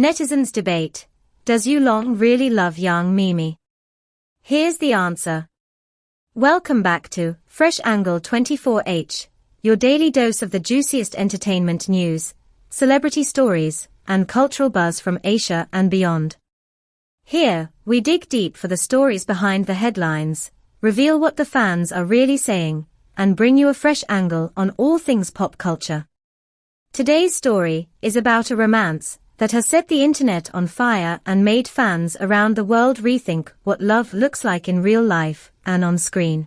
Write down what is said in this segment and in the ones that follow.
Netizens debate, does Yulong really love young Miemie? Here's the answer. Welcome back to Fresh Angle 24H, your daily dose of the juiciest entertainment news, celebrity stories, and cultural buzz from Asia and beyond. Here, we dig deep for the stories behind the headlines, reveal what the fans are really saying, and bring you a fresh angle on all things pop culture. Today's story is about a romance that has set the internet on fire and made fans around the world rethink what love looks like in real life and on screen.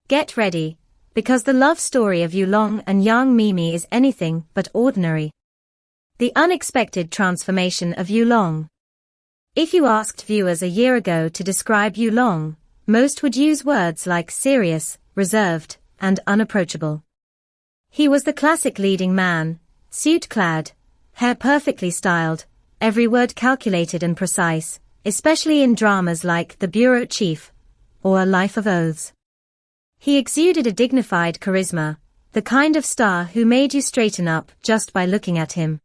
Get ready, because the love story of Yulong and young Miemie is anything but ordinary. The unexpected transformation of Yulong. If you asked viewers a year ago to describe Yulong, most would use words like serious, reserved, and unapproachable. He was the classic leading man, suit-clad, hair perfectly styled, every word calculated and precise, especially in dramas like The Bureau Chief or A Life of Oaths. He exuded a dignified charisma, the kind of star who made you straighten up just by looking at him.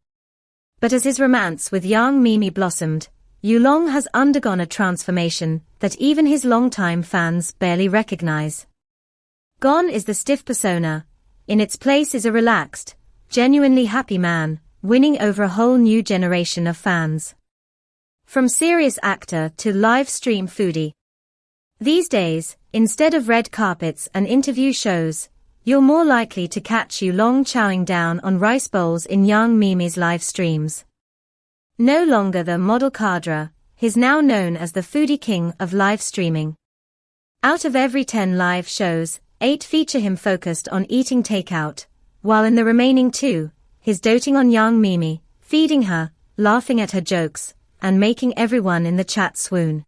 But as his romance with young Miemie blossomed, Yulong has undergone a transformation that even his longtime fans barely recognize. Gone is the stiff persona. In its place is a relaxed, genuinely happy man, winning over a whole new generation of fans. From serious actor to live stream foodie. These days, instead of red carpets and interview shows, you're more likely to catch Yulong chowing down on rice bowls in young Miemie's live streams. No longer the model cadre, he's now known as the foodie king of live streaming. Out of every 10 live shows, 8 feature him focused on eating takeout, while in the remaining 2, he's doting on young Miemie, feeding her, laughing at her jokes, and making everyone in the chat swoon.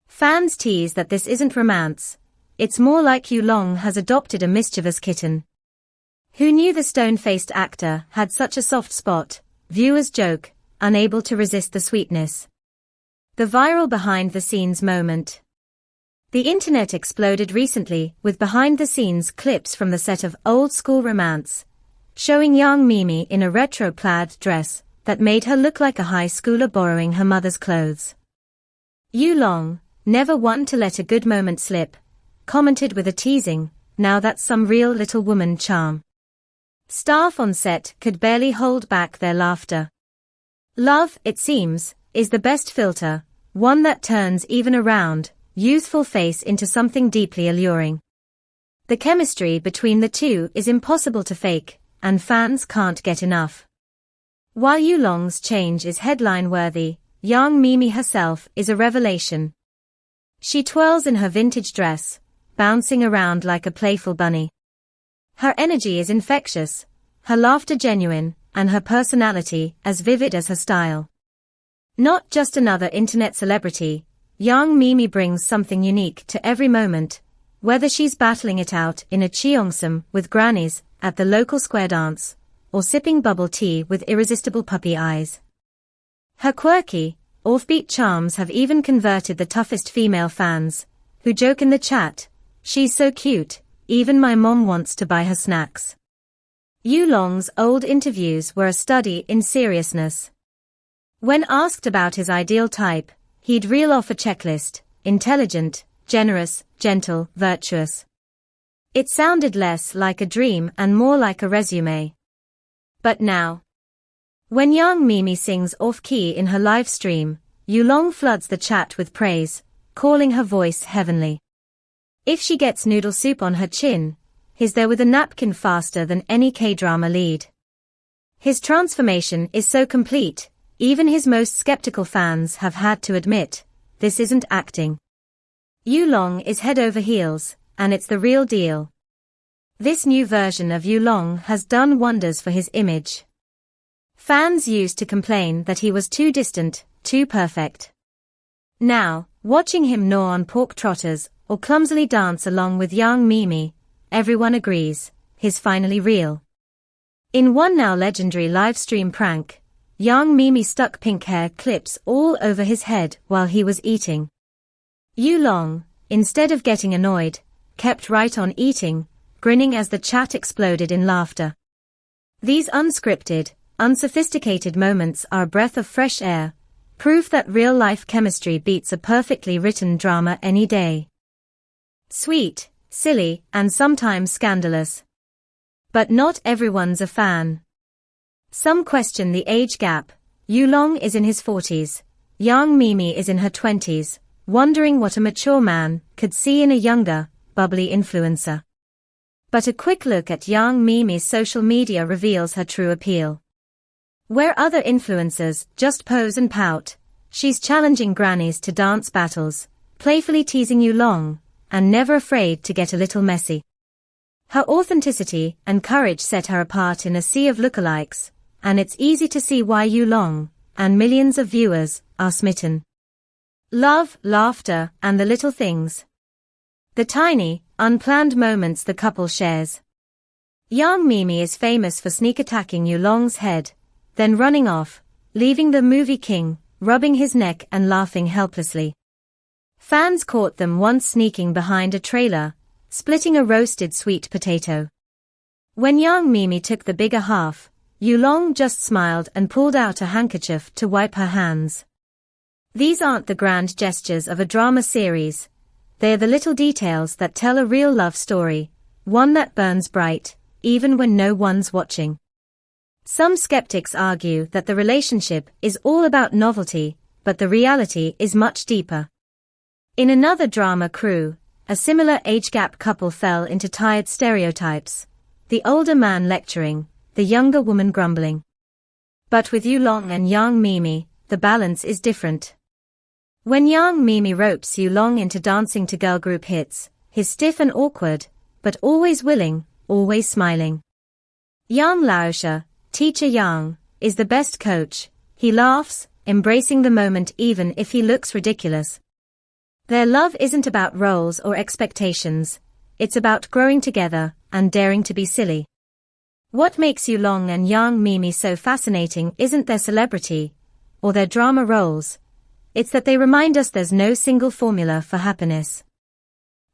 Fans tease that this isn't romance, it's more like Yulong has adopted a mischievous kitten. Who knew the stone-faced actor had such a soft spot? Viewers joke, unable to resist the sweetness. The viral behind-the-scenes moment. The internet exploded recently with behind-the-scenes clips from the set of Old School Romance, showing young Miemie in a retro plaid dress that made her look like a high schooler borrowing her mother's clothes. Yulong, never one to let a good moment slip, commented with a teasing, "Now that's some real little woman charm." Staff on set could barely hold back their laughter. Love, it seems, is the best filter, one that turns even a round, youthful face into something deeply alluring. The chemistry between the two is impossible to fake, and fans can't get enough. While Yulong's change is headline-worthy, young Miemie herself is a revelation. She twirls in her vintage dress, bouncing around like a playful bunny. Her energy is infectious, her laughter genuine, and her personality as vivid as her style. Not just another internet celebrity, young Miemie brings something unique to every moment, whether she's battling it out in a cheongsam with grannies at the local square dance, or sipping bubble tea with irresistible puppy eyes. Her quirky, offbeat charms have even converted the toughest female fans, who joke in the chat, "She's so cute, even my mom wants to buy her snacks." Yulong's old interviews were a study in seriousness. When asked about his ideal type, he'd reel off a checklist: intelligent, generous, gentle, virtuous. It sounded less like a dream and more like a resume. But now, when young Miemie sings off-key in her live stream, Yulong floods the chat with praise, calling her voice heavenly. If she gets noodle soup on her chin, he's there with a napkin faster than any K-drama lead. His transformation is so complete, even his most skeptical fans have had to admit, this isn't acting. Yulong is head over heels, and it's the real deal. This new version of Yulong has done wonders for his image. Fans used to complain that he was too distant, too perfect. Now, watching him gnaw on pork trotters or clumsily dance along with young Miemie, everyone agrees, he's finally real. In one now legendary livestream prank, young Miemie stuck pink hair clips all over his head while he was eating. Yulong, instead of getting annoyed, kept right on eating, grinning as the chat exploded in laughter. These unscripted, unsophisticated moments are a breath of fresh air, proof that real-life chemistry beats a perfectly written drama any day. Sweet, silly, and sometimes scandalous. But not everyone's a fan. Some question the age gap. Yulong is in his 40s. Young Miemie is in her 20s, wondering what a mature man could see in a younger, bubbly influencer. But a quick look at young Miemie's social media reveals her true appeal. Where other influencers just pose and pout, she's challenging grannies to dance battles, playfully teasing Yulong, and never afraid to get a little messy. Her authenticity and courage set her apart in a sea of lookalikes, and it's easy to see why Yulong, and millions of viewers, are smitten. Love, laughter, and the little things. The tiny, unplanned moments the couple shares. Young Miemie is famous for sneak attacking Yulong's head, then running off, leaving the movie king, rubbing his neck and laughing helplessly. Fans caught them once sneaking behind a trailer, splitting a roasted sweet potato. When young Miemie took the bigger half, Yulong just smiled and pulled out a handkerchief to wipe her hands. These aren't the grand gestures of a drama series. They are the little details that tell a real love story, one that burns bright, even when no one's watching. Some skeptics argue that the relationship is all about novelty, but the reality is much deeper. In another drama crew, a similar age gap couple fell into tired stereotypes, the older man lecturing, the younger woman grumbling. But with Yulong and young Miemie, the balance is different. When young Miemie ropes Yulong into dancing to girl group hits, he's stiff and awkward, but always willing, always smiling. Young Laosha, teacher Yang, is the best coach. He laughs, embracing the moment even if he looks ridiculous. Their love isn't about roles or expectations, it's about growing together and daring to be silly. What makes Yulong and young Miemie so fascinating isn't their celebrity or their drama roles. It's that they remind us there's no single formula for happiness.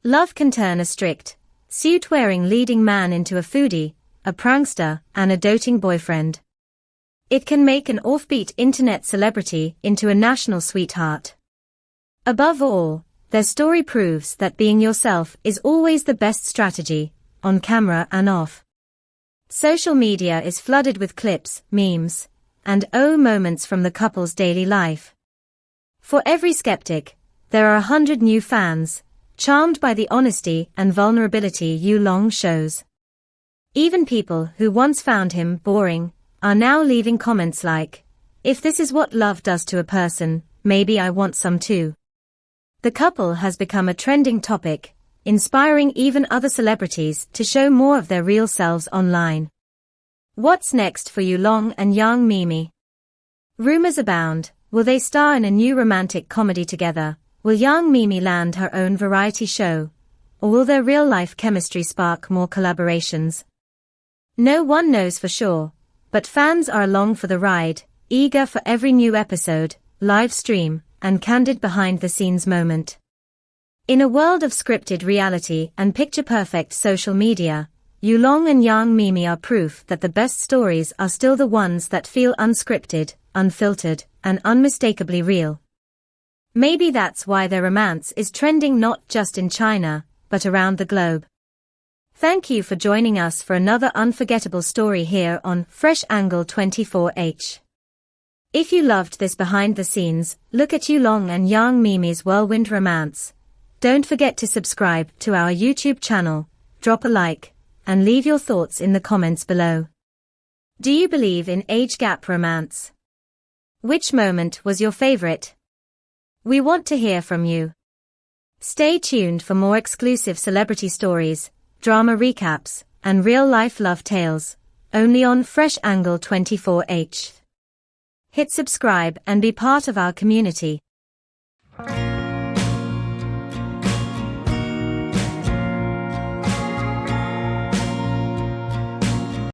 Love can turn a strict, suit-wearing leading man into a foodie, a prankster, and a doting boyfriend. It can make an offbeat internet celebrity into a national sweetheart. Above all, their story proves that being yourself is always the best strategy, on camera and off. Social media is flooded with clips, memes, and moments from the couple's daily life. For every skeptic, there are 100 new fans, charmed by the honesty and vulnerability Yulong shows. Even people who once found him boring are now leaving comments like, "If this is what love does to a person, maybe I want some too." The couple has become a trending topic, inspiring even other celebrities to show more of their real selves online. What's next for Yulong and young Miemie? Rumors abound. Will they star in a new romantic comedy together? Will young Miemie land her own variety show? Or will their real-life chemistry spark more collaborations? No one knows for sure, but fans are along for the ride, eager for every new episode, live stream, and candid behind-the-scenes moment. In a world of scripted reality and picture-perfect social media, Yulong and young Miemie are proof that the best stories are still the ones that feel unscripted, unfiltered, and unmistakably real. Maybe that's why their romance is trending not just in China, but around the globe. Thank you for joining us for another unforgettable story here on Fresh Angle 24H. If you loved this behind the scenes look at Yulong and young Miemie's whirlwind romance, don't forget to subscribe to our YouTube channel, drop a like, and leave your thoughts in the comments below. Do you believe in age gap romance? Which moment was your favorite? We want to hear from you. Stay tuned for more exclusive celebrity stories, drama recaps, and real-life love tales, only on Fresh Angle 24H. Hit subscribe and be part of our community.